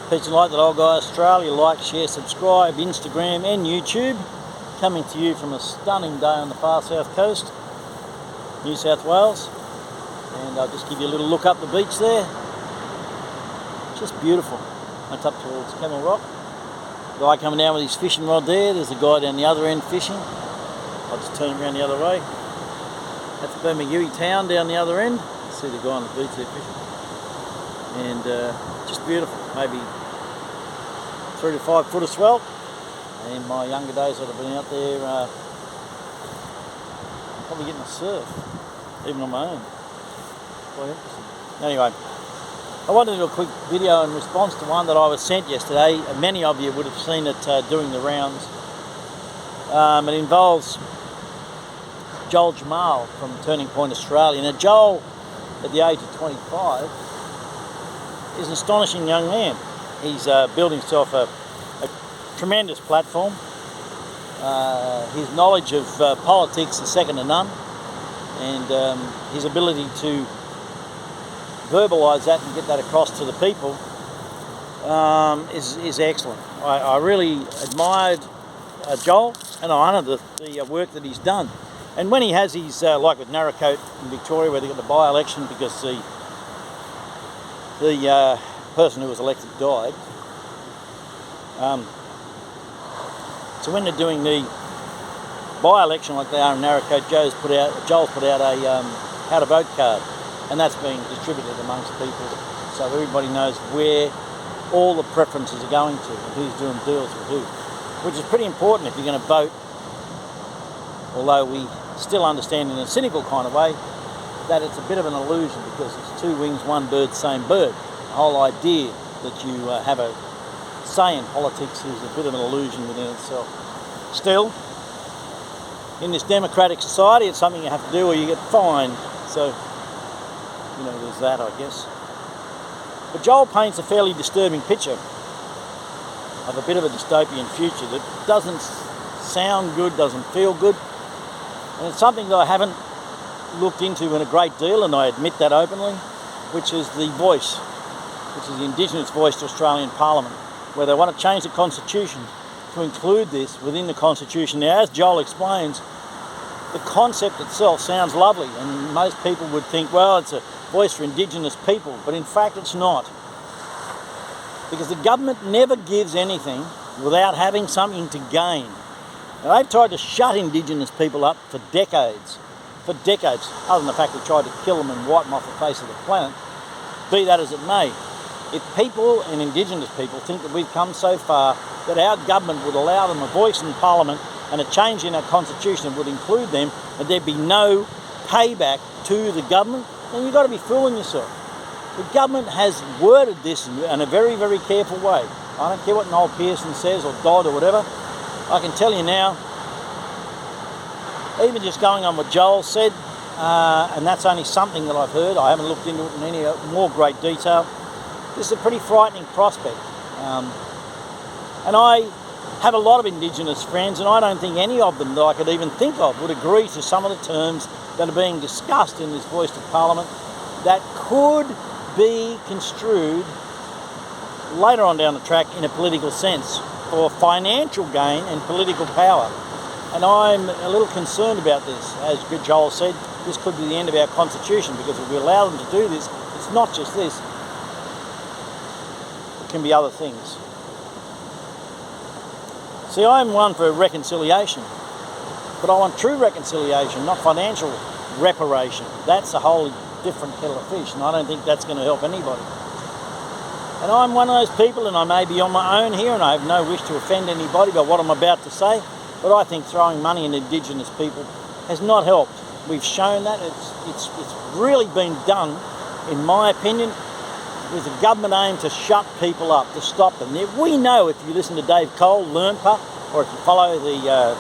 Peace and light, that old guy Australia. Like, share, subscribe, Instagram and YouTube. Coming to you from a stunning day on the far south coast, New South Wales. And I'll just give you a little look up the beach there. Just beautiful. That's up towards Camel Rock. Guy coming down with his fishing rod there. There's a guy down the other end fishing. I'll just turn around the other way. That's Bermagui town down the other end. See the guy on the beach there fishing. And just beautiful. Maybe 3 to 5 foot of swell. And in my younger days I'd have been out there probably getting a surf, even on my own. Quite interesting. Anyway, I wanted to do a quick video in response to one that I was sent yesterday. Many of you would have seen it doing the rounds. It involves Jammal from Turning Point Australia. Now Joel, at the age of 25, is an astonishing young man. He's built himself a tremendous platform. His knowledge of politics is second to none, and his ability to verbalise that and get that across to the people is excellent. I really admired Joel, and I honour the work that he's done. And when he has his, like with Narrowcoat in Victoria, where they got the by-election because the person who was elected died. So when they're doing the by-election like they are in Narrowcoat, Joel's put out a how to vote card, and that's being distributed amongst people, so everybody knows where all the preferences are going to and who's doing deals with who, which is pretty important if you're going to vote. Although we still understand in a cynical kind of way that it's a bit of an illusion, because it's two wings, one bird, same bird. The whole idea that you have a say in politics is a bit of an illusion within itself. Still, in this democratic society, it's something you have to do or you get fined. So, you know, there's that, I guess. But Joel paints a fairly disturbing picture of a bit of a dystopian future that doesn't sound good, doesn't feel good. And it's something that I haven't looked into in a great deal, and I admit that openly, which is the voice, which is the Indigenous voice to Australian Parliament, where they want to change the Constitution to include this within the Constitution. Now, as Joel explains, the concept itself sounds lovely, and most people would think, well, it's a voice for Indigenous people, but in fact it's not. Because the government never gives anything without having something to gain. Now, they've tried to shut Indigenous people up for decades, other than the fact they tried to kill them and wipe them off the face of the planet. Be that as it may, if people and Indigenous people think that we've come so far that our government would allow them a voice in Parliament and a change in our Constitution would include them, and there'd be no payback to the government, then you've got to be fooling yourself. The government has worded this in a very, very careful way. I don't care what Noel Pearson says or Dodd or whatever. I can tell you now, even just going on what Joel said, and that's only something that I've heard, I haven't looked into it in any more great detail, this is a pretty frightening prospect. And I have a lot of Indigenous friends, and I don't think any of them that I could even think of would agree to some of the terms that are being discussed in this voice to Parliament that could be construed later on down the track in a political sense for financial gain and political power. And I'm a little concerned about this. As good Joel said, this could be the end of our Constitution, because if we allow them to do this, it's not just this, it can be other things. See, I'm one for reconciliation, but I want true reconciliation, not financial reparation. That's a whole different kettle of fish, and I don't think that's going to help anybody. And I'm one of those people, and I may be on my own here, and I have no wish to offend anybody by what I'm about to say, but I think throwing money at Indigenous people has not helped. We've shown that. It's really been done, in my opinion, with a government aim to shut people up, to stop them. We know, if you listen to Dave Cole, LearnPa, or if you follow the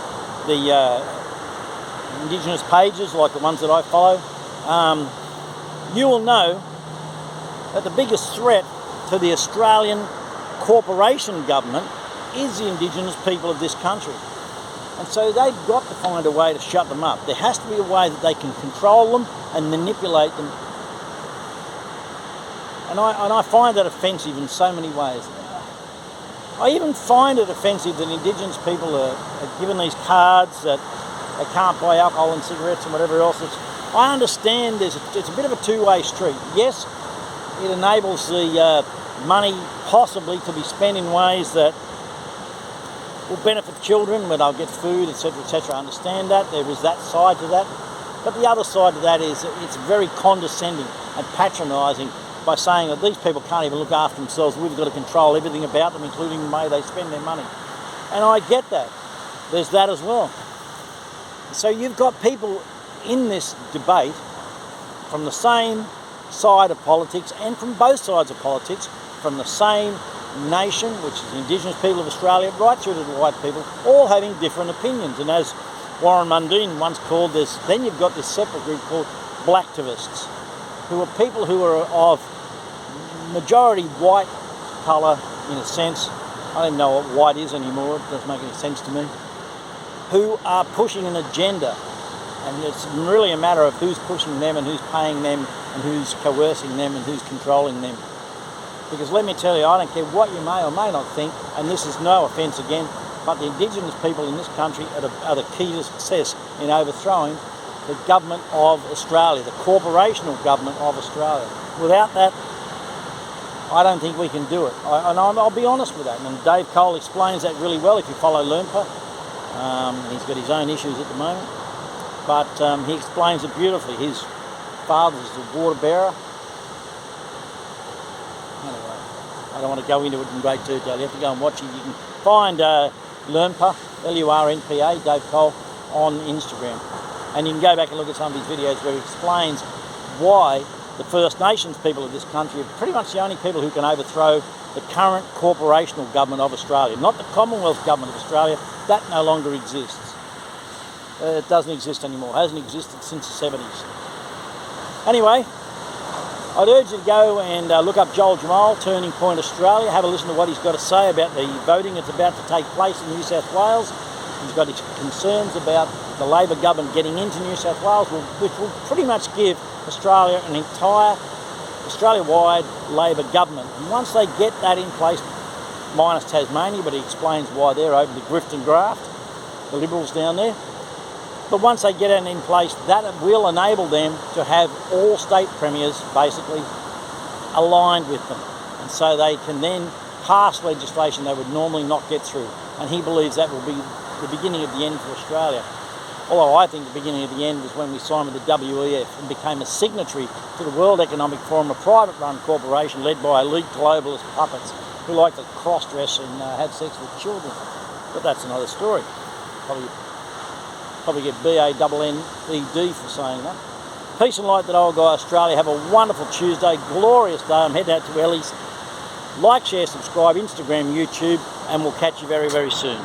Indigenous pages like the ones that I follow, you will know that the biggest threat to the Australian corporation government is the Indigenous people of this country. And so they've got to find a way to shut them up. There has to be a way that they can control them and manipulate them. And I find that offensive in so many ways. I even find it offensive that Indigenous people are given these cards that they can't buy alcohol and cigarettes and whatever else. I understand it's a bit of a two-way street. Yes, it enables the money possibly to be spent in ways that will benefit children when they'll get food, etc., etc. I understand that. There is that side to that. But the other side to that is it's very condescending and patronising by saying that these people can't even look after themselves. We've got to control everything about them, including the way they spend their money. And I get that. There's that as well. So you've got people in this debate from the same side of politics and from both sides of politics, from the same nation, which is the Indigenous people of Australia, right through to the white people, all having different opinions. And as Warren Mundine once called this, then you've got this separate group called blacktivists, who are people who are of majority white colour, in a sense. I don't even know what white is anymore, it doesn't make any sense to me, who are pushing an agenda. And it's really a matter of who's pushing them and who's paying them and who's coercing them and who's controlling them. Because let me tell you, I don't care what you may or may not think, and this is no offence again, but the Indigenous people in this country are the key to success in overthrowing the government of Australia, the corporational government of Australia. Without that, I don't think we can do it. I'll be honest with that. And Dave Cole explains that really well if you follow Lernpa. He's got his own issues at the moment. But he explains it beautifully. His father's a water bearer. Anyway, I don't want to go into it in great detail. You have to go and watch it. You can find Lernpa, L-U-R-N-P-A, Dave Cole, on Instagram. And you can go back and look at some of his videos where he explains why the First Nations people of this country are pretty much the only people who can overthrow the current corporational government of Australia. Not the Commonwealth government of Australia. That no longer exists. It doesn't exist anymore. It hasn't existed since the 70s. Anyway, I'd urge you to go and look up Joel Jammal, Turning Point Australia. Have a listen to what he's got to say about the voting that's about to take place in New South Wales. He's got his concerns about the Labor government getting into New South Wales, which will pretty much give Australia an entire Australia-wide Labor government. And once they get that in place, minus Tasmania, but he explains why they're open to grift and graft, the Liberals down there. But once they get it in place, that will enable them to have all state premiers basically aligned with them. And so they can then pass legislation they would normally not get through. And he believes that will be the beginning of the end for Australia. Although I think the beginning of the end was when we signed with the WEF and became a signatory to the World Economic Forum, a private-run corporation led by elite globalist puppets who like to cross-dress and have sex with children. But that's another story. Probably get BANNED for saying that. Peace and light, that old guy Australia. Have a wonderful Tuesday, glorious day. I'm heading out to Ellie's. Like, share, subscribe, Instagram, YouTube, and we'll catch you very, very soon.